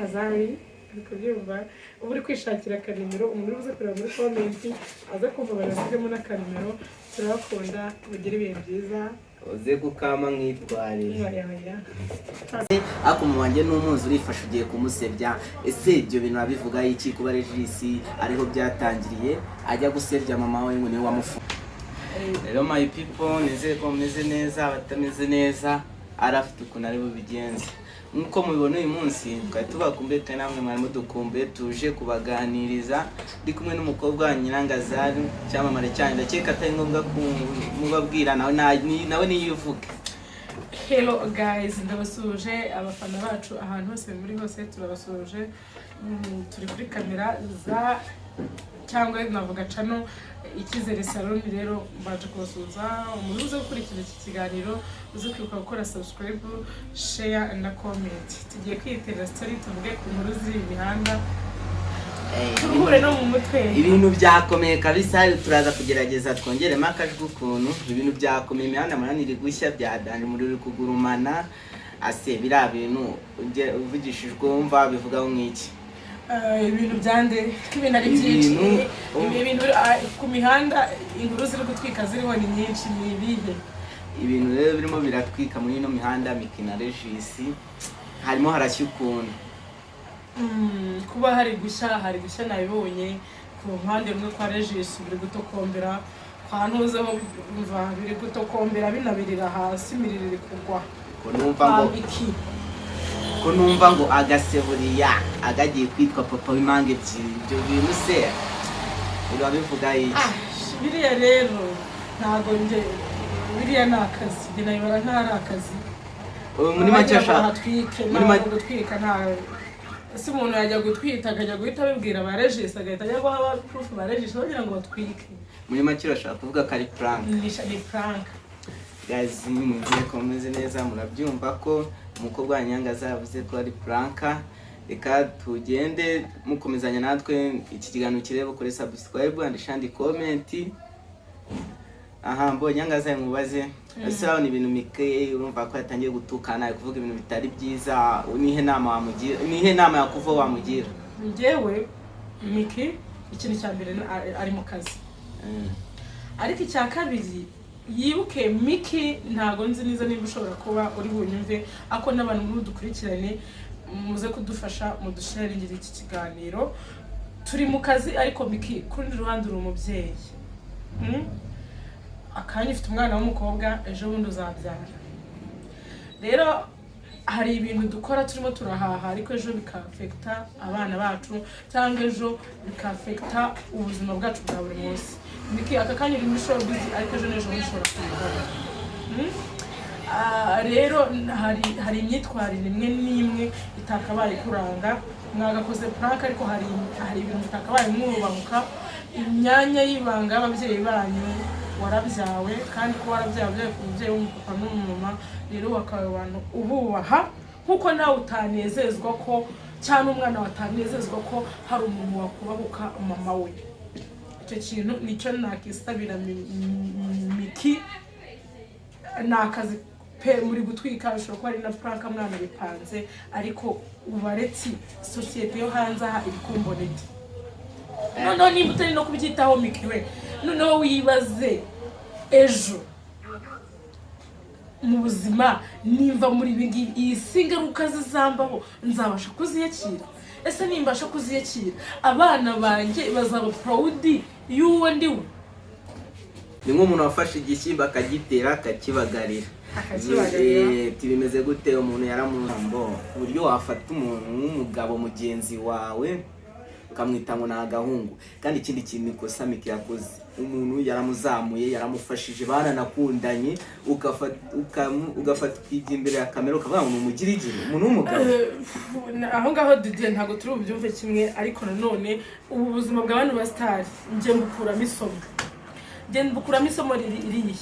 Kazari kubyumva uri kwishakira akanimero umuntu uze kureba muri comment aza kumva barasigamo n'akanimero turakunda mugira ibihe byiza uze gukama nkitwarira ako mu wanjye n'umuzi urifasha ugiye kumusebya ese ibyo bintu abivuga iki kuba Regis ariho byatangiriye ajya gusebya mama we ngo niwe wamufu. Rero my people nizeye ko meze neza abatameze neza arafite ukuntu ari bubigenze nkuko mubibona uyu munsi twari tubakumbuye kandi namwe mwari mudukumbuye tuje kubaganiriza ndi kumwe n'umukobwa wa Nyirangazari cyamamare cyane ndakeka atari ngombwa kumubabwira nawe niyivuge. Hello guys, ndabasuje abafana bacu ahantu hose muri hose turabasuje turi kuri kamera za cyangwa navuga cano Icyizere Salon. Rero baje kubasuza umuntu uze gukurikira iki kiganiro uze kwibuka gukora subscribe, share na comment. Tugiye kwitera story tuvuge ku nkuru ziri imihanda tuhure no mu mutwe. Ibintu byakomeye kabisa turaza kugerageza twongeremo akajwi ukuntu ibintu byakomeye imihanda munaniri gushya byadanje muri uri kugurumana ase bira bintu uvugishijwe wumva bivugaho nk'iki. Ibintu byande ibintu ari byinshi ibintu ku mihanda inkuru ziri gutwika ziriho ni nyinshi ni ibihe ibintu rero birimo biratwika muri ino mihanda Mikina Regis harimo harashya ukuntu kuba hari gushya nabibonye ku mpande rumwe kwa Regis biri gutokombera kwa ntuzeho umva biri gutokombera binabirira hasi imirire kugwa ko numva ngo agaseburiya agagiye kwitwa papa w'impanga ebyiri ibyo bintu se urabivuga iki? Biriya rero ntago nje biriya nakazi binayibara ntari akazi muri make gutwika nta si umuntu yajya gutwita akajya guhita abibwira ba Regis agahita ajya guha aba proof ba Regis bagira ngo batwike. Muri make urashaka kuvuga ko ari prank? Ni prank guys, nimugire ko meze neza murabyumva ko umukobwa wa Nyirangazari yavuze ko ari prank. Reka tugende mukomezanya natwe iki kiganiro kireba kuri subscribe and share comment. Mbonye Nyirangazari mubaze ese ni ibintu Mike urumva ko yatangiye gutukana kuvuga ibintu bitari byiza nihe nama wamugira nihe nama yakuva wamugira? Njyewe Mike ikintu cya mbere ari mu kazi ariko icya kabiri yibuke Mike ntago nzi niza niba ushobora kuba uri bunyumve ako n'abantu muri dukurikirane muze kudufasha mu dusharingira iki kiganiro turi mu kazi ariko Mike kundi ruhande uri umubyeyi akanya ufite umwana w'umukobwa ejo bundi uzabyara. Rero hari ibintu dukora turimo turahaha ariko ejo bikafekta abana bacu cyangwa ejo bikafekta ubuzima bwacu bwa buri munsi. Mike aka kanya uri muri showbiz ariko ejo n'ejo ushobora kubikora. Rero hari imyitwarire imwe n'imwe itakabaye kuranga mwagakoze prank ariko hari ibintu bitakabaye mwubahuka imyanya y'ibanga y'ababyeyi banyu warabyawe kandi ko warabyawe ku mubyeyi w'umupapa n'umumama. Rero wakawe abantu ububaha nkuko nawe utanezezwa ko cyane umwana watanezezwa ko hari umuntu wakubahuka mama we. Icyo kintu nicyo nakisabira Miki nakazi pe muri gutwika bishobora kuba ari na prank mwana bipanze ariko ubaretse societe yo hanze aha ikumbonete. Noneho niba utari no kubyitaho Miki we noneho wibaze ejo mu buzima nimva muri ibingi iyi singaruka zizambaho nzabasha kuziyakira. Ese nimbasha kuziyakira abana banjye bazaba proud y'uwo ndiwe. Ni nk'umuntu wafashe igishyimbo akagitera akakibagarira bimeze gute umuntu yaramuhambo uburyo wafata umuntu nk'umugabo mugenzi wawe ukamwita ngo n'agahungu kandi ikindi kintu ikosa Mike yakoze umuntu yaramuzamuye yaramufashije baranakundanye ugafata imbere ya kamera ukavuga ngo umugirigire umuntu w'umugabo aho ngaho Didier ntago turi ubyumve kimwe ariko nanone ubu buzima bw'abantu ba star nje mbukuramo isomo ririye.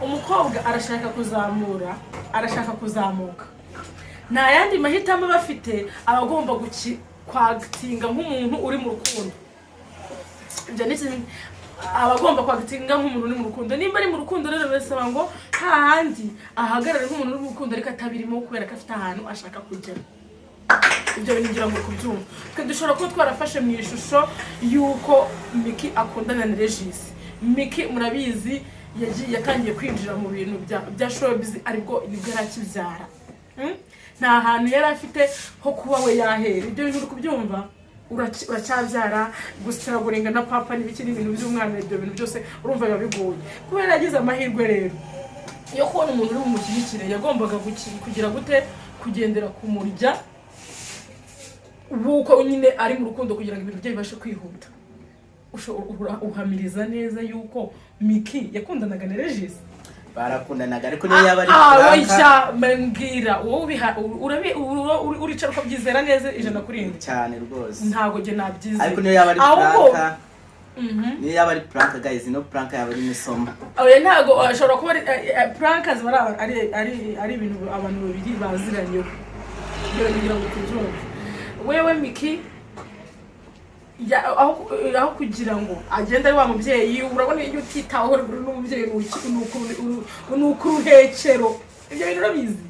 Umukobwa arashaka kuzamura arashaka kuzamuka nta yandi mahitamo bafite abagomba kwagitinga nk'umuntu uri mu rukundo. Abagomba kwagitinga nk'umuntu uri mu rukundo. Nimba ari mu rukundo rero basaba ngo hahandi ahagarare nk'umuntu uri mu rukundo ariko atabirimo kubera ko afite ahantu ashaka kugera. ibyo bintu ngira ngo kubyumva twe dushobora kuba twarafashe mu ishusho y'uko Miki akundana na Regis. Miki murabizi yatangiye kwinjira mu bintu bya showbiz ariko nibwo yarakibyara. Nta hantu yari afite ho kuba we yahera. Ibyo bintu uri kubyumva uracyabyara gusira gurenga na papa n'ibiki n'ibintu by'umwana, ibyo bintu byose urumva biba bigoye. Kubera yagize amahirwe rero yo kubona umuntu uri bumushyigikire, yagombaga kugira gute kugendera ku murya uko nyine ari mu rukundo kugira ngo ibintu bye bibashe kwihuta. Uhamiriza neza yuko Miki yakundanaga na Regis. Barakundanaga ariko niyo yaba ari Franka mbwira wowe uricara ukabyizera neza ijana kuri indi cyane rwose. Ntago je nabyize ariko niyo yaba ari Franka niyo yaba ari Franka guys, no Franka yaba ari misoma. Oya ntago ashobora kuba Franka zibara ari ibintu abantu babiri baziranye. Rero ngira ngo kubyumva wewe Miki aho kugira ngo agenda ari wa mubyeyi, urabona iyo utitaho n'umubyeyi n'ukuruhekero. Ibyo bintu urabizi,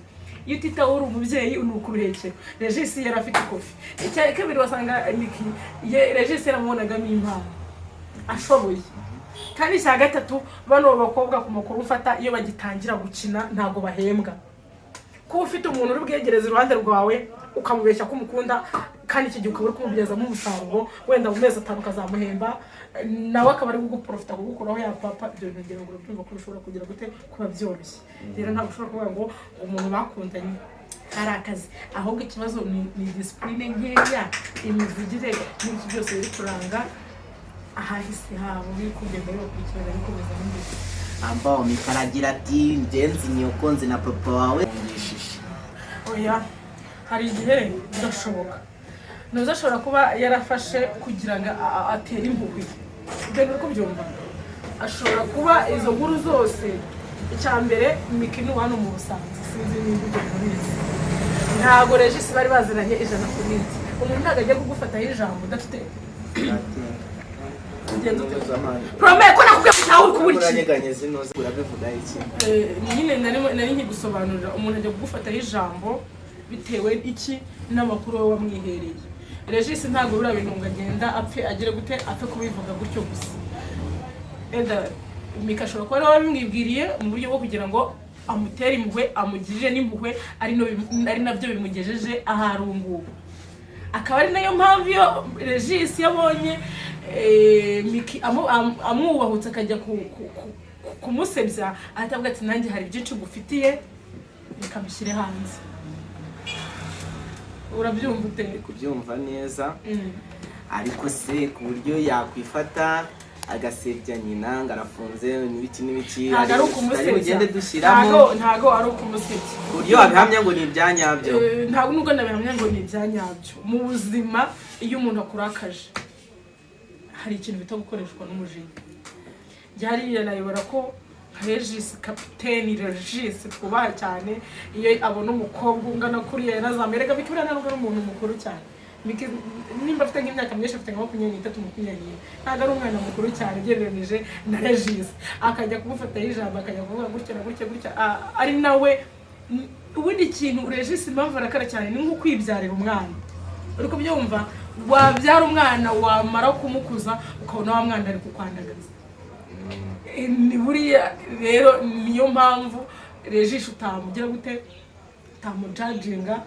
iyo utitaho uri umubyeyi n'ukuruhekero. Regis yari afite kofi. Icya kabiri wasanga Miki Regis yaramubonagamo impano ashoboye. Kandi icya gatatu bano bakobwa ku makuru ufata iyo bagitangira gukina ntago bahembwa. Kuba ufite umuntu uri bwegereza iruhande rwawe ukamubeshya ko umukunda kandi icyo gihe ukaba uri kumubyaza umusaruro, wenda mu mezi 5 kazamuhemba nawe akaba ari guprofita kugukuraho ya papa. Ibyo bintu ngira ngo urumva ko ushobora kugira gute kuba byoroshye. Rero ntabwo ushobora kuvuga ngo umuntu bakundanye ari akazi, ahubwo ikibazo ni discipline nkeya, imivugire n'iki byose biri kuranga ahahise habo bikugenda bakurikirana bikomeza n'imbere. Ambao mikaragira ati ngenzi nyokonzi na papa wawe ngishishe. Oya hari igihe bidashoboka. Ntuzashobora kuba yarafashe kugira ngo atere impuhwe. Ibyo nuko byumva. Ashobora kuba izo nkuru zose icyambere Miki ni hano mu Busanza sinzi n'ibyo byose. Ntago Regis bari baziranye ijana ku minsi. Umuntu ntago ajya kugufata ijambo udafite Prome ko nakubwiye ntawe kuburiki. Uranyeganyeze noze urabivuga iki? Nyine nari nkigusobanurira umuntu ajya kugufata ijambo bitewe iki n'amakuru we wamwihereye. Regis ntago bira bintu ngagenda apfe agire gute apfe kubivuga gutyo gusa. Enda Miki ashobora kuba wabimwibwiriye mu buryo bwo kugira ngo amutere impuhwe, amugirire n'impuhwe ari nabyo bimugejeje aharungubu. Akaba ari nayo mpamvu yo Regis yabonye Miki amwubahutse akajya kumusebya atavuga ati nanjye hari byinshi gufitiye bikamushyire hanze. Urabyumva ute? Kubyumva neza. Ariko se ku buryo yakwifata agasebya nyina ngarafunze n'ibiki ari ugende dushyiramo ntago ari ukumusebya ku buryo wabihamya ngo ni ibyanyabyo. Ntago nubwo nabihamya ngo ni ibyanyabyo. Mu buzima iyo umuntu akurakaje hari ikintu bita gukoreshwa n'umujinya. Byari yanayobora ko Regis Kapiteni Regis twubaha cyane iyo abona umukobwa ungana kuri yanazamerega bikura ntabwo ari umuntu mukuru cyane. Miki nimba afite nk'imyaka myinshi, afite 23 ntabwo ari umwana mukuru cyane ugereranije na Regis. Akajya kumufata ijambo akajya kuvuga gutya na gutya ari nawe ubundi kintu Regis impamvu arakara cyane ni nko kwibyarira umwana. Uri kubyumva wabyara umwana wamara kumukuza ukabona wa mwana ari kukwandagaza. Ni buriya rero niyo mpamvu Regis utamugira gute utamujudginga.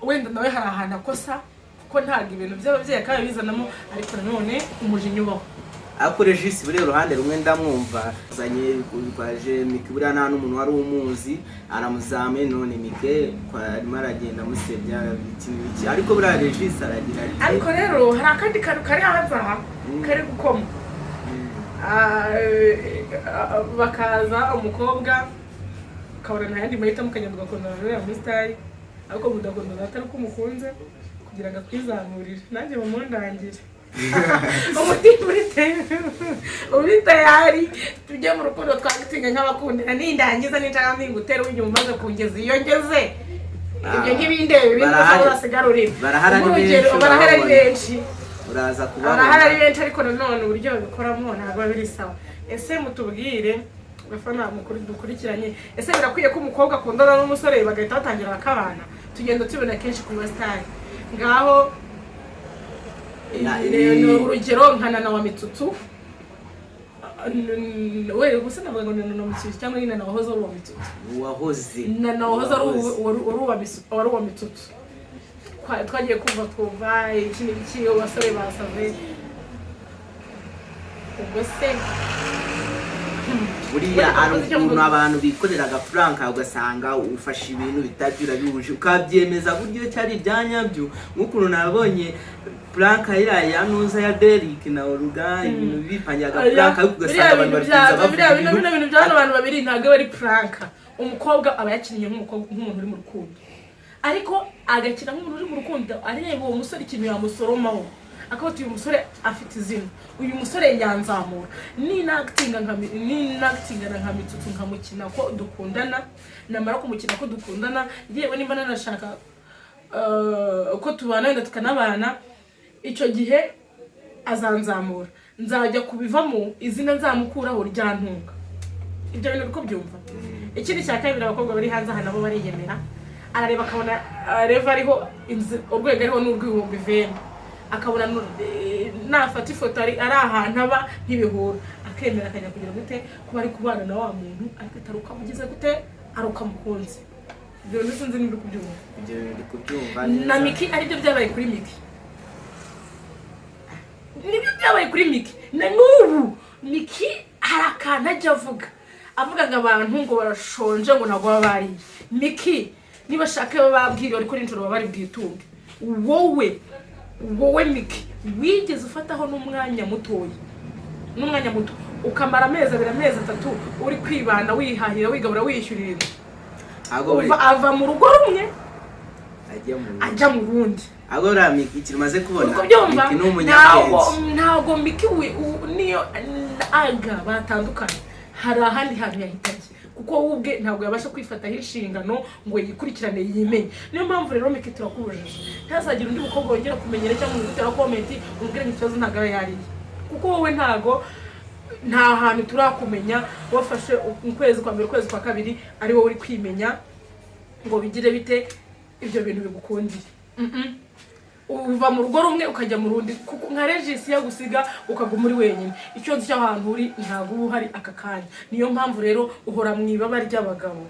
Wenda nawe hari ahantu akosa kuko ntabwo ibintu by'ababyeyi kandi bizanamo, ariko nanone umujinya ubaho. Ako Regis buri ruhande rumwe ndamwumva zanye kwaje Miki buri nta n'umuntu wari umuzi aramuzame none Miki arimo aragenda musebya iki ariko buri Regis aragira ariko rero hari akandi kantu kari ahaza kari gukoma. Bakaza umukobwa ukabona nta yandi mahitamo ukagenda ugakundana n'uriya musitari, ariko mudakundana atari uko umukunze kugira ngo akwizamurire. Nanjye mumundangire uri tayari tujye mu rukundo twagutinya nk'abakundana nindangiza n'inshaka ningutera unyuma umaze kungeza iyo ngeze ibyo nk'ibindebe ibindi uzasigarurira. Barahari benshi uraza kuba barahari benshi, ariko nanone uburyo bikoramo ntabwo biri sawa. Ese mutubwire bafana mukuru dukurikiranye, ese birakwiye ko umukobwa akundana n'umusore bagahita batangira bakabana? Tugenda tubona kenshi ku masitari ngaho urugero nka Nana wa Mitutu we gusa navuga ngo Nana wa Mitutu cyangwa ni Nana wahoze ari uwa Mitutu Nana wahoze ari uwa Mitutu twagiye kumva iki abasore basave ubwo se buriya ari ukuntu abantu bikorera agafuranka ugasanga ufashe ibintu bitagira bihuje ukabyemeza buryo cyari ibyanyabyo nk'ukuntu nabonye Franka ya nuza ya Derrick na Oruga ibintu bipangiye agafuranka ugasanga abantu barinza bavuga ibintu by'abantu abantu babiri ntago bari Franka umukobwa aba yakinnye nk'umuntu uri mu rukundo ariko agakina nk'umuntu uri mu rukundo areba uwo musore ikintu yamusoromaho akaba uyu musore afite izina uyu musore yanzamura ni actinga nka Mitutu nkamukina ko dukundana namara kumukina ko dukundana yewe nimba nanashaka ko tubana wenda tukanabana icyo gihe azanzamura nzajya kubivamo izina nzamukuraho ryantunga ibyo bintu uko byumva ikindi cya kabiri abakobwa bari hanze aha nabo bariyemera arareba akabona reva ariho urwego ariho n'urw'ibihumbi 20 akabona nafata ifoto ari ahantu aba ntibihura akemera akajya kugira gute kuba ari kubana na wa muntu ariko ataruka mugize gute aruka mukunzi ibyo sinzi niba kubyumva na Miki aribyo byabaye kuri Miki nibyo byabaye kuri Miki na n'ubu Miki harakana ajya avuga ngo abantu ngo barashonje ngo ntabwo baba bariye Miki niba shaka bababwira ariko n'injoro bari bwitunge wowe Miki wigeze ufataho n'umwanya muto ukamara amezi 2 amezi 3 uri kwibana wihahira wigabura wishyurira ava mu rugo rumwe ajya mu rundi agora Miki kimaze kubona Miki n'umunyabwenge ntago Miki niyo aga batandukanye hari ahandi hantu yahitaye kuko ubwe ntabwo yabasha kwifataho inshingano ngo yikurikirane yimenye niyo mpamvu rero Miki turakubujije ntazagira undi mukobwa wongera kumenyera cyangwa gutera comment umbwire ikibazo ntago yariye kuko wowe nta hantu turakumenya wafashe ukwezi kwa mbere ukwezi kwa kabiri ari wowe uri kwimenya ngo bigire bite ibyo bintu bigukundire uva mu rugo rumwe ukajya mu rundi nka Regis yagusiga ukaguma muri wenyine icyo nzi cy'ahantu uri ntago uhari aka kanya niyo mpamvu rero uhora mwibaba ry'abagabo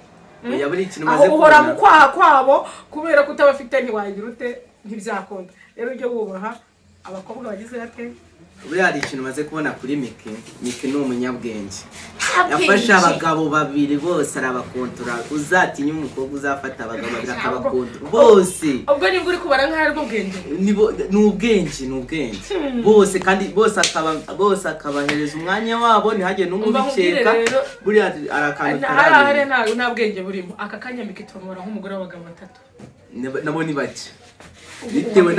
uhora mu kwaha kwabo kubera kutabafite ntiwagira ute ntibyakunda rero ujye wubaha abakobwa bagize yate buriya hari ikintu maze kubona kuri Miki ni umunyabwenge yafasha abagabo babiri bose arabakontora uzatinya umukobwa uzafata abagabo babiri akabakontora bose ubwo nibwo uri kubara nkaho ari ubwenge ni ubwenge bose kandi bose akabahereza umwanya wabo ntihagire n'umubiceka buriya arakantu hari nta bwenge burimo aka kanya Miki turumura nk'umugore w'abagabo 3 nabo ni bake bitewe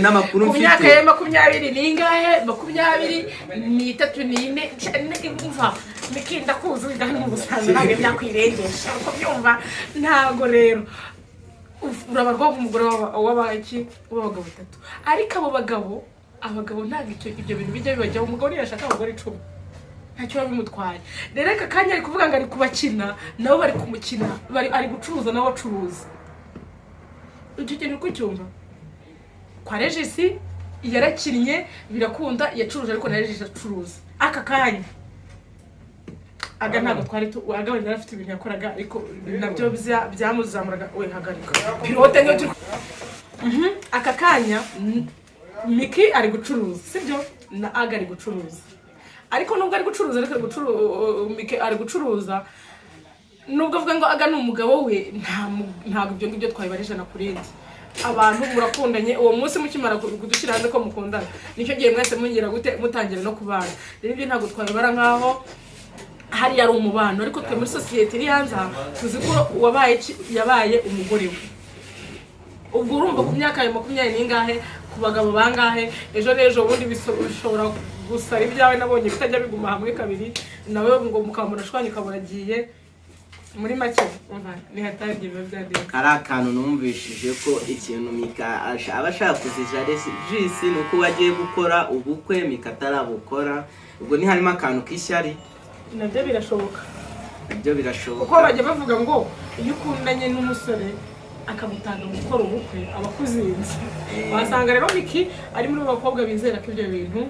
n'amakuru mfite myaka ya 20 ningahe 23 imva Miki ndakuzuza mu busanzwe ntabwo byakwirengesha uko byumva ntago rero urabarwa umugore w'abagabo 3 ariko abo abagabo ntabwo ibyo bintu bijya bibajya umugore yashaka abagore 10 ntacyo bimutwaye rero aka kanya ari kuvuga ngo ari kubakina nabo bari kumukina ari gucuruza nabo acuruza icyo kintu kucyumva kwa Regis yarakinnye birakunda yacuruje ariko na Regis acuruza aka kanya aga ntabwo twari agabanya afite ibintu yakoraga ariko nabyo byamuzamuraga we hagarika pilote nyo aka kanya Miki ari gucuruza sibyo na aga ari gucuruza ariko nubwo ari gucuruza Miki ari gucuruza nubwo avuga ngo aga n'umugabo we ntabwo ibyo ngibyo twabibarejana kurenza abantu murakundanye uwo munsi mukimara kudushyira hanze ko mukundana nicyo gihe mwese mwongera gute mutangira no kubana rero ibyo ntabwo twabibara nkaho hari yari umubano ariko twe muri society iri hanze tuzi ko yabaye umugore we ubwo urumva ku myaka ya 20 n'ingahe ku bagabo bangahe ejo ubundi bishobora gusara ibyawe nabonye bitajya biguma hamwe kabiri nawe ngo mukamura shwanye kaburagiye muri make ni hatangiye babyandika karakantu numvishije ko ikintu Mika abashaka kuzija Regis nuko wagiye gukora ubukwe Mika atarabukora ubwo ni harimo akantu k'ishyari nabyo birashoboka uko bajya bavuga ngo iyo ukundanye n'umusore akamutanga mu gukora ubukwe aba akuzinze. Wasanga rero Miki ari muri bakobwa bizera ko ibyo bintu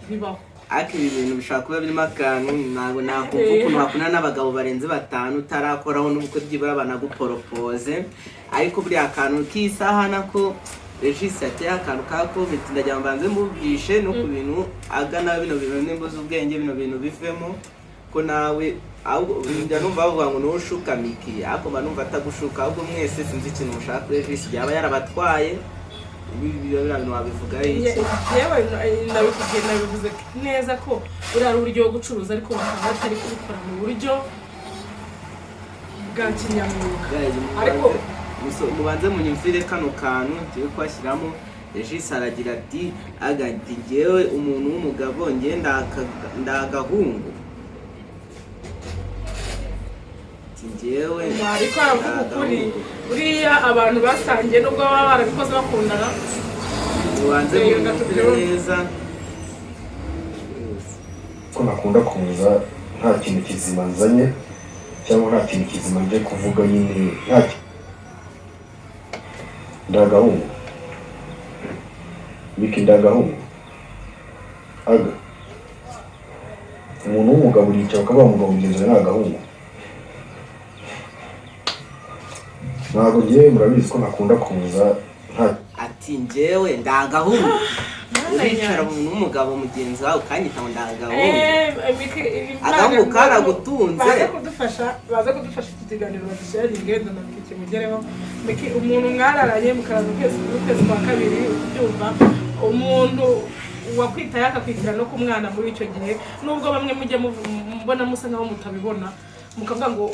bibaho. Ariko ibi bintu bishobora kuba birimo akantu ntabwo nakumva ukuntu hakuna n'abagabo barenze 5 utarakoraho n'ubukwe byibura banaguporopoze. Ariko buriya akantu k'isaha nako Regis yateye akantu ka Covid ndagira mbanze mubwishe no ku bintu agana bino bintu nimbuza ubwenge bino bintu bivemo ko nawe ahubwo njya numva bavuga ngo nushuka Miki ariko banumva atagushuka ahubwo mwese sinzi ikintu mushaka Regis yaba yarabatwaye ibi bintu wabivuga iki. Yewe nabivuze neza ko urari uburyo bwo gucuruza ariko bakaba batari kubikora mu buryo bwa kinyamwuga. Ariko mubanze munyumvire kano kantu ngiye kwashyiramo. Regis aragira ati aganti ngewe umuntu w'umugabo ngiye ndagahungu ngewe ariko aravuga ukuri uriya abantu basangiye nubwo baba barabikoze bakundana. Mubanze munyumvire neza ko nakunda kuza nta kintu kizima nzanye cyangwa nta kintu kizima nje kuvuga nyine nta ndagahungu Miki ndagahungu aga umuntu w'umugabo yicara akaba umugabo mugenzi we n'agahungu. Ntabwo ngiye murabizi ko nakunda kuza nta ati ngewe ndagahungu uricara umuntu w'umugabo mugenzi wawe ukanyita ngo ndagahungu agahungu karagutunze. baza kudufasha iki kiganiro badushyira ingendo na Miki kimugereho. Miki umuntu mwararanye mukaraza ukwezi kwa kabiri ubyumva umuntu wakwitaye akakwitira no ku mwana muri icyo gihe nubwo bamwe mujye mubona musa nkaho mutabibona mukavuga ngo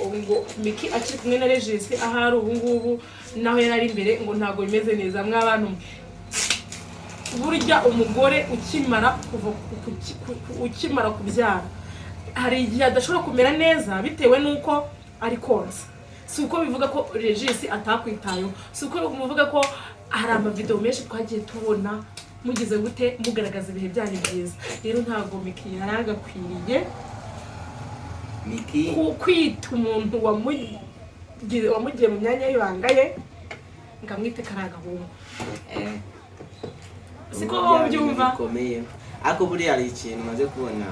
Miki akiri kumwe na Regis ahari ubu ngubu naho yari ari imbere ngo ntago bimeze neza mw'abantu. Burya umugore ukimara kubyara hari igihe adashobora kumera neza bitewe nuko ari konsa. Si uko bivuga ko Regis atakwitayeho, si uko bivuga ko hari amavideo menshi twagiye tubona mugize gute mugaragaza ibihe byanyu byiza. Rero ntago Miki yaragakwiriye Miki kwita umuntu wamugiye mu myanya y'ibanga ye ngamwite karagahungu. Siko byumva bikomeye. Ako buriya ari ikintu maze kubona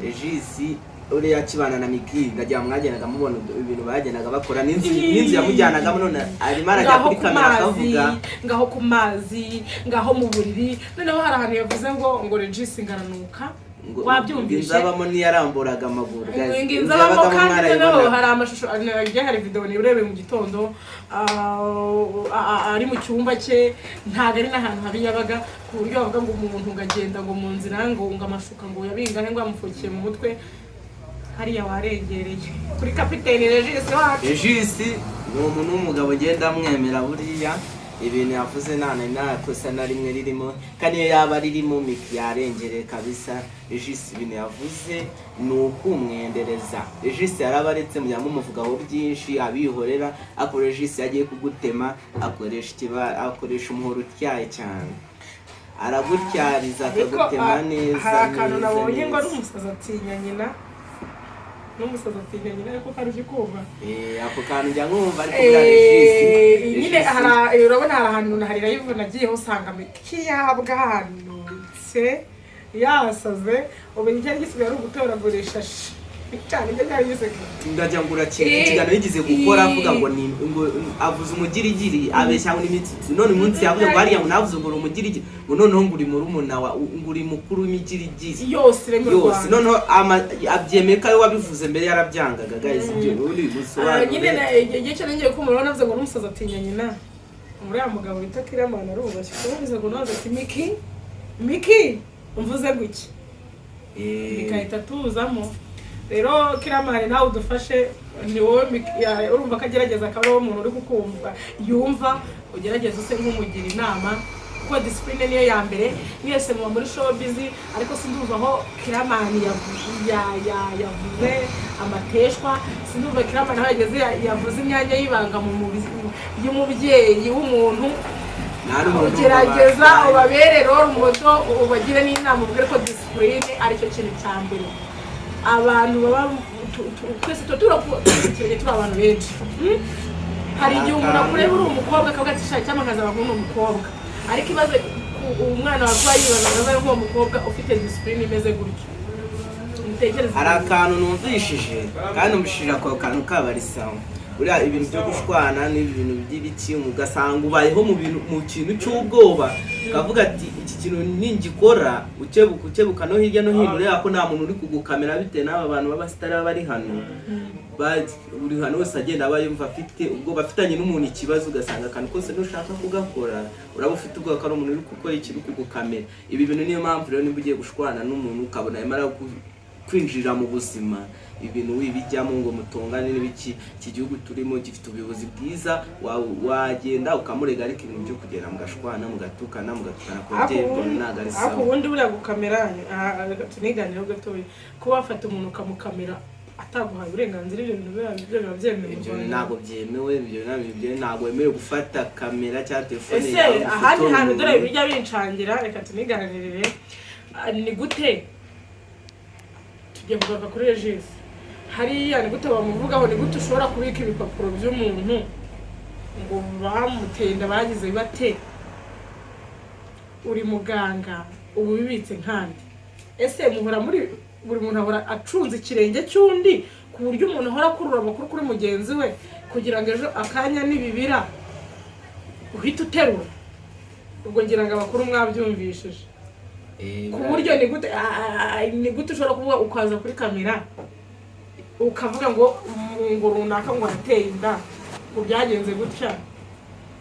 Regis uriya akibana na Miki ndagira mwagendaga mubona ibintu bagendaga bakora n'inzu yamujyanaga none arimo arajya kuri kamera akavuga ngaho ku mazi ngaho mu buriri. Noneho hari ahantu yavuze ngo Regis ngaranuka wabyumvise nzabamo niyaramburaga amaguru nzabamo kandi noneho hari amashusho hari video ni urebe mu gitondo ari mu cyumba cye ntago ari n'ahantu habi yabaga ku buryo bavuga ngo umuntu ngagenda ngo mu nzira ngo amashuka ngo yabingahe ngo amufukiye mu mutwe hariya warengereye kuri kapiteni Regis wacu. Regis ni umuntu w'umugabo ngenda mwemera buriya ibintu yavuze nta kosa na rimwe ririmo kandi iyo yaba ririmo Miki yarengereye kabisa. Regis ibintu yavuze ni ukumwendereza. Regis yarabaretse mumuvugaho byinshi abihorera ako Regis yagiye kugutema akoresha umuhoro utyaye cyane aragutyariza akagutema neza. Hari akantu nabonye ngo ari umusaza atinya nyina n'umusaza atinya nyina ariko karushye kumva ako kantu njya nkumva ariko bwa Regis nyine urabona hari ahantu hari live nagiyeho usanga Miki yabwanutse yasaze ubu njye gisigaye ari ugutoragurisha cyane njye cyari giseke ndajya ngura ikiganiro yigize gukora avuga ngo avuze umugirigiri abeshya ngo n'imitsitsi none umunsi yavuze ngo hariya ngo navuze ngo umugirigiri ngo noneho nguri muri umuna wa nguri mukuru w'imigirigiri yose noneho abyemeye ko wabivuze mbere yarabyangaga guys ibyo uri gusobanura nyine igihe cyane ngiye kumubona navuze ngo n'umusaza atinya nyina muri ya mugabo bita Kiramana arubashye kuvuze ngo navuze ati Miki umvuze guki bikahita tuzamo. Rero Kiramana nawe udufashe ni wowe urumva ko agerageza akaba ari umuntu uri kukumva yumva ugerageza use nk'umugira inama kuko discipline niyo ya mbere. Mwese muba muri showbiz ariko sindumva aho Kiramana yavuze amateshwa, sindumva Kiramana aho yageze yavuze imyanya y'ibanga y'umubyeyi w'umuntu. Ugerageza ubabere rero umuto ubagire n'inama ubwire ko discipline aricyo kintu cya mbere. Abantu baba twese turi abantu benshi hari igihe umuntu akureba uri umukobwa akavuga ati shaka cyangwa nkazaba nk'uno mukobwa ariko ibaze umwana warwaye yibazaga nk'uwo mukobwa ufite discipline imeze gutyo. Hari akantu numvishije kandi numvishije ako kantu kabarisaho uriya ibintu byo gushwana n'ibintu by'ibiki ugasanga ubayeho mu kintu cy'ubwoba ukavuga ati iki kintu ningikora ukebuka no hirya no hino ureba ko nta muntu uri kugukamera bitewe n'aba bantu b'abasitari bari hano buri hano wese agenda aba yumva afite ubwo bafitanye n'umuntu ikibazo ugasanga akantu kose nushaka kugakora uraba ufite ubwoba ko ari umuntu uri gukora ikintu kugukamera. Ibi bintu niyo mpamvu rero niba ugiye gushwana n'umuntu ukabona yamara kwinjira mu buzima ibintu wibijyamo ngo mutongane n'ibiki iki gihugu turimo gifite ubuyobozi bwiza wagenda ukamurega ariko ibintu byo kugera mugashwana mugatukana kongera nagari sawa. Ako ubundi buriya gukamera tuniganiraho gatoya ko wafata umuntu ukamukamera ataguhaye uburenganzira ibyo bintu biba byemewe mu Rwanda. Ntabwo byemewe ibyo ntabwo wemerewe gufata kamera cyangwa telefone yawe. Ese ahandi hantu dore bijya bincangira reka tuniganirire ni gute tugiye kugaruka kuri Regis hariya ni gute bamuvugaho ni gute ushobora kubika ibipapuro by'umuntu ngo bamuteye inda bagize bate uri muganga ubu bibitse nkandi. Ese muhora muri buri muntu ahora acunze ikirenge cy'undi ku buryo umuntu ahora akurura amakuru kuri mugenzi we kugira ngo ejo akanya n'ibibira uhita uterura ubwo ngira ngo abakuru mwabyumvishije ku buryo ni gute ushobora kuvuga ukaza kuri kamera ukavuga ngo runaka ngo ateye inda ngo byagenze gutya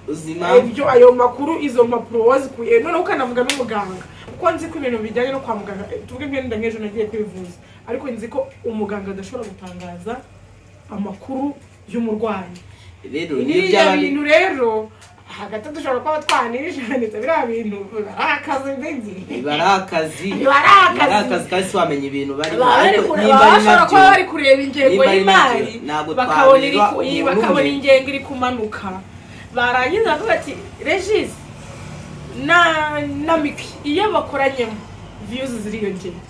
uzima ibyo ayo makuru izo mpapuro wazikuye none ukanavuga n'umuganga kuko nzi ko ibintu bijyanye no kwa muganga tuvuge nk'enda nk'ejo nagiye kwivuza ariko nzi ko umuganga adashobora gutangaza amakuru y'umurwayi. Rero niyo bintu rero hagati dushobora kuba twanijaniza biriya bintu akazi mbegi barakazi kasi wamenye ibintu bari ariko bashobora kuba bari kureba ingengo y'imari bakabona ingengo iri kumanuka barangiza bavuga ati Regis na Miki iyo bakoranyemo views ziriyongera.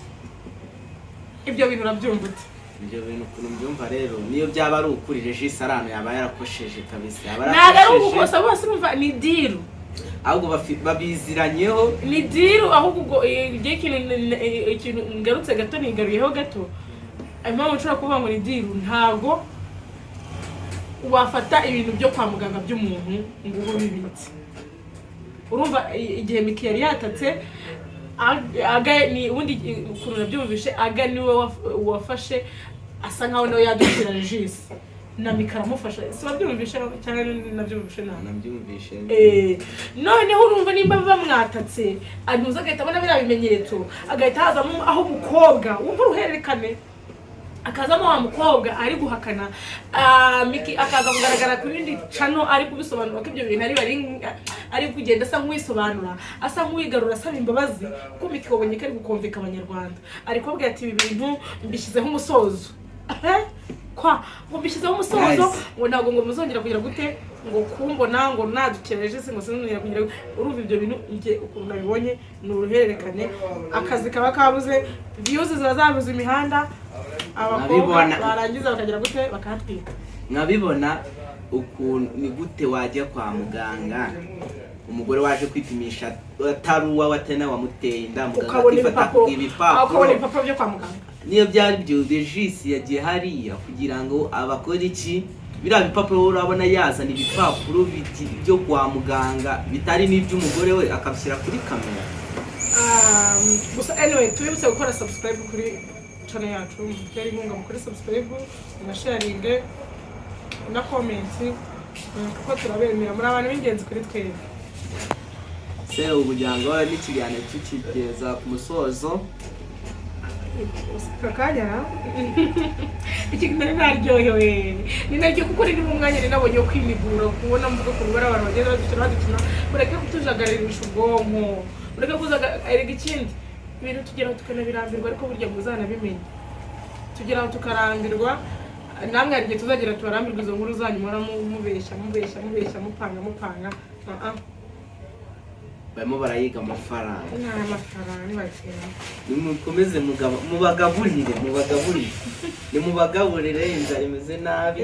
Ibyo bintu urabyumva ute? Ibyo bintu ukuntu mbyumva rero niyo byaba ari ukuri Regis arano yaba yarakosheje kabisa ntabwo ari ugukosa bose urumva ni deal ahubwo babiziranyeho ni deal ahubwo ikintu ngarutse gato nigaruyeho gato impamvu nshobora kuvuga ngo ni deal ntabwo wafata ibintu byo kwa muganga by'umuntu ngo ubu bibitse. Urumva igihe Miki yari yatatse aga ni ubundi ukuntu nabyumvishe aga niwe wafashe asa nkaho nawe yadukira Regis na Miki aramufasha si babyumvishe cyane nabyumvishe nabyumvishe noneho urumva nimba bamwatatse anuza agahita abona biriya bimenyetso agahita hazamo aho umukobwa wumva uruhererekane akazamo wa mukobwa ari guhakana Miki akaza kugaragara ku bindi channel ari kubisobanura ko ibyo bintu ari kugenda asa nk'uwisobanura asa nk'uwigarura asaba imbabazi ko Miki wabonye ko ari gukomveka abanyarwanda ariko abwira ati ibi bintu mbishyizeho umusozo ngo mbishyizeho umusozo ngo ntabwo ngo muzongera kugira gute ngo kumbona ngo nadukereje se ngo sinzongera kugira urumva ibyo bintu nge ukuntu nabibonye ni uruhererekane akazi kaba kabuze views zazabuze imihanda abakobwa barangiza bakagira gute bakahatwika. Nkabibona ukuntu ni gute wajya kwa muganga umugore waje kwipimisha ataruwa watena wamuteye inda muganga ifata ibipapuro byo kwa muganga niyo byari byo Regis yagiye hariya kugira ngo abakora iki biriya bipapuro urabona yazana ibipapuro byo kwa muganga bitari n'iby'umugore we akabishyira kuri kamera. Gusa anyway tubibutse gukora subscribe kuri channel yacu mutera inkunga mukore subscribe na sharing na comment kuko turabemera muri abantu b'ingenzi kuri twebwe. Se ubujyango n'ikiganiro tukigeza ku musozo kakanya ikiganiro naryohewe ni naryo kuko riri mu mwanya ninabonye yo kwimigura kubona mvuga ku rubara abantu bagenda badukina mureke kutujagaririsha ubwonko mureke kuzagarega ikindi ibintu tugeraho tukanabirambirwa ariko burya muzanabimenye tugeraho tukarambirwa namwe hari igihe tuzagira tubarambirwa izo nkuru zanyu mubeshya mupanga barimo barayiga amafaranga. nta mafaranga ntibakira. Nimukomeze mubagaburire nimubagaburire. Inzara imeze nabi,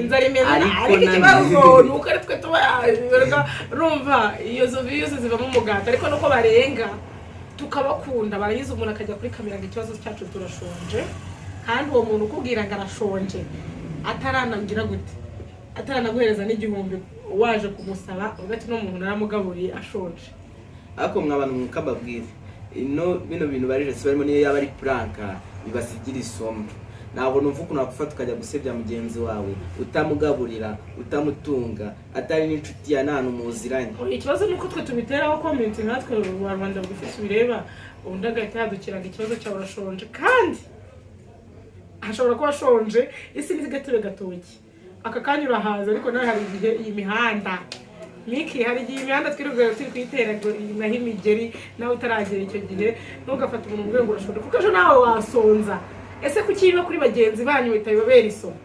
ariko ikibazo ni uko ari twe tuba rumva iyo zo views zivamo umuganda, ariko nuko barenga tukabakunda barayize. Umuntu akajya kuri kamera ngo ikibazo cyacu turashonje, kandi uwo muntu ukubwira ngo arashonje ataranangira gute, ataranaguhereza n'igihumbi waje kumusaba ugati no muntu naramugaburiye ashonje. Ako mwabantu mukababwire bino bintu barije si barimo niyo yaba ari pranka bibasigira isomo. Ntabwo numva ukuntu wakufata ukajya gusebya mugenzi wawe utamugaburira utamutunga atari n'inshuti ya nta muziranye. Ikibazo nuko twe tubiteraho comment natwe Rwanda bwifite bireba undi agahita yadukiraga ikibazo cyawe urashonje, kandi ashobora kuba ashonje isi n'igatebe gatoki aka kanya urahaza, ariko nawe hari igihe iyi mihanda Miki hari igihe imihanda twirirwa turi kuyitera naho imigeri nawe utaragera icyo gihe ntugafata umuntu ngo urashonje, kuko ejo nawe wasonza. Ese kukiba kuri bagenzi banyu bitababera isomo?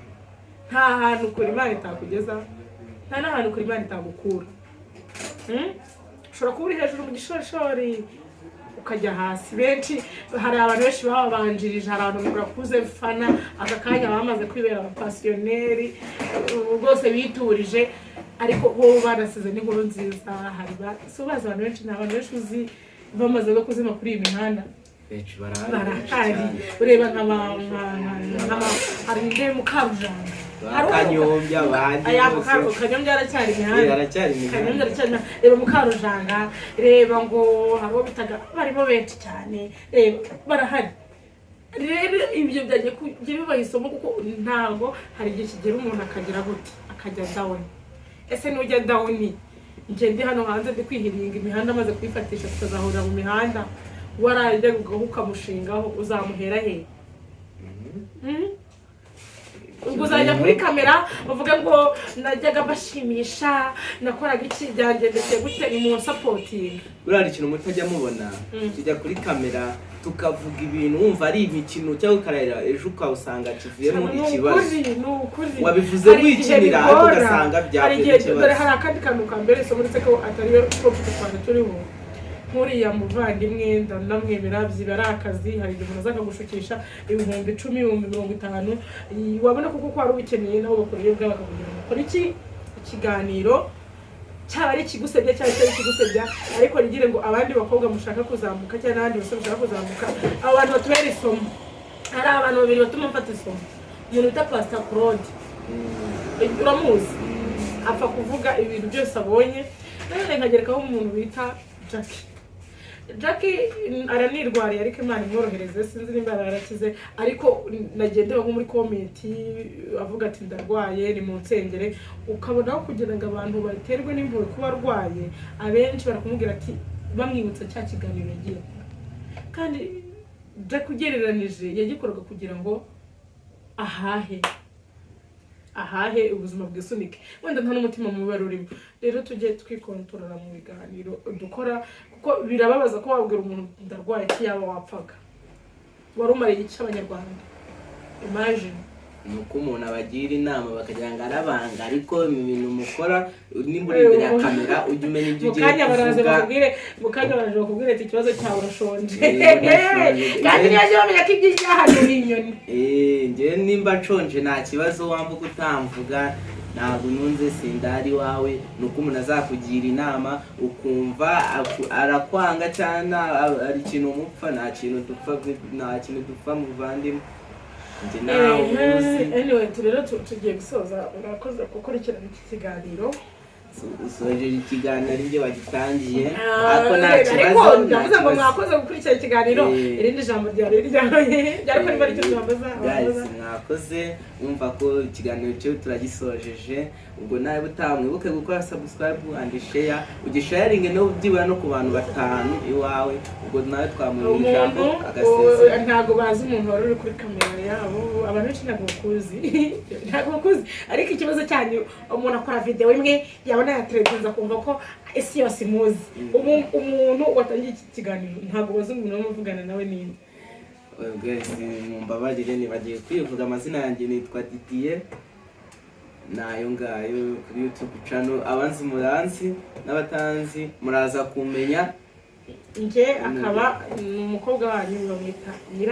Nta hantu kuri Imana itakugeza, nta n'ahantu kuri Imana itagukura. Ushobora kuba uri hejuru mu gishorishori ukajya hasi. Benshi hari abantu benshi babanjirije, hari abantu barakuze fana aka kanya bamaze kwibera abapasiyoneri rwose biturije, ariko bo barasize n'inkuru nziza. Hari bazi abantu benshi, nta bantu benshi uzi bamaze no kuzima kuri iyi mihanda. Benshi barahari. Ureba hari nde Mukarujanga, Kanyombya abandi Kanyombya aracyari imihanda, Kanyombya aracyari. Reba Mukarujanga, reba ngo hari uwo bitaga, barimo benshi cyane, reba barahari. Rero ibyo byagiye kujya bibaha isomo, kuko ntabwo hari igihe kigera umuntu akagira gute akajya down. Ese nujya down nje ndi hano hanze ndi kwihiringa imihanda maze kwifatisha tukazahurira mu mihanda, warajya ukamushingaho uzamuhera he? Ubwo uzajya kuri kamera bavuga ngo najyaga bashimisha nakoraga iki byanjye ndetse gute ni mu supporting. Burari ikintu mutajya mubona tujya kuri kamera tukavuga ibintu wumva ari imikino cyangwa ukarahira ejo ukawusanga kivuyemo ikibazo. Wabivuze wikinira ariko ugasanga byavuye ikibazo. Hari akandi kantu ka mbere so muri seko atari topic twanda turiho nkuriya muvandimwe ndamwemera byibara akazi. Hari igihe umuntu azaga gushukisha ibihumbi 10 ibihumbi 50 wabona kuko ko ari ubikeneye naho bakoreye bwa bakavugira ngo iki ikiganiro cyaba ari kigusebya cyangwa cyari kigusebya, ariko rigire ngo abandi bakobwa mushaka kuzamuka cyangwa n'abandi basore mushaka kuzamuka, abantu batubera isomo. Hari abantu babiri batuma mfata isomo. Umuntu bita Pastor Claude, uramuzi, apfa kuvuga ibintu byose abonye. None nkagerekaho umuntu bita Jackie aranirwariye ariko Imana imworohereze, sinzi nimba yarakize, ariko nagendera nko muri comment avuga ati ndarwaye ni mu nsengere, ukabona kugira ngo abantu baterwe n'impuhwe kuba arwaye. Abenshi barakumubwira ati bamwibutsa cya kiganiro yagiye, kandi Jackie ugereranije yagikoraga kugira ngo ahahe ubuzima bwisunike, wenda nta n'umutima mubi urimo. Rero tujye twikontorora mu biganiro dukora, kuko birababaza ko wabwira umuntu ndarwaye ki yaba wapfaga warumariye iki Abanyarwanda. Imagine nuko umuntu abagira inama bakagira ngo arabanga, ariko ibintu mukora nimba uri imbere ya kamera ujye umenya ibyo ugiye kuvuga. Mukanya baraje bakubwira ati ikibazo cyawe urashonje, kandi niyo bamenya ko ibyo hano n'inyoni. Njye nimba nshonje nta kibazo wambuka utamvuga, ntabwo nunze sindari wawe. Nuko umuntu azakugira inama ukumva arakwanga cyane ari ikintu umupfa, nta kintu dupfa muvandimwe. Anyway, rero tugiye gusoza. Urakoze gukurikirana iki kiganiro. Usoje ikiganiro ibyo wagitangiye, ariko nta kibazo. Ndavuze ngo mwakoze gukurikirana ikiganiro, irindi jambo ryari ryari ko bari cyambaza. Mwakoze umva ko ikiganiro cyo turagisojeje. Ubwo nawe butamwibuke gukora subscribe and share, ugisharinge no byibura no ku bantu 5 iwawe. Ubwo nawe twamurira ijambo agaseze. Ntago bazi umuntu wari uri kuri kamera yabo, abantu benshi ntago bakuzi, ariko ikibazo cyanyu umuntu akora video imwe yabona ya televiziyo kumva ko isi yose imuzi. Umuntu watangiye iki kiganiro ntago bazi umuntu wamuvugana nawe ninde. Guys, mumbabarire nibagiye kwivuga amazina yanjye nitwa Didier, nayo ngayo kuri YouTube channel. Abanzi muranzi n'abatanzi muraza kumenya nje akaba ni umukobwa wanyu bamwita nyira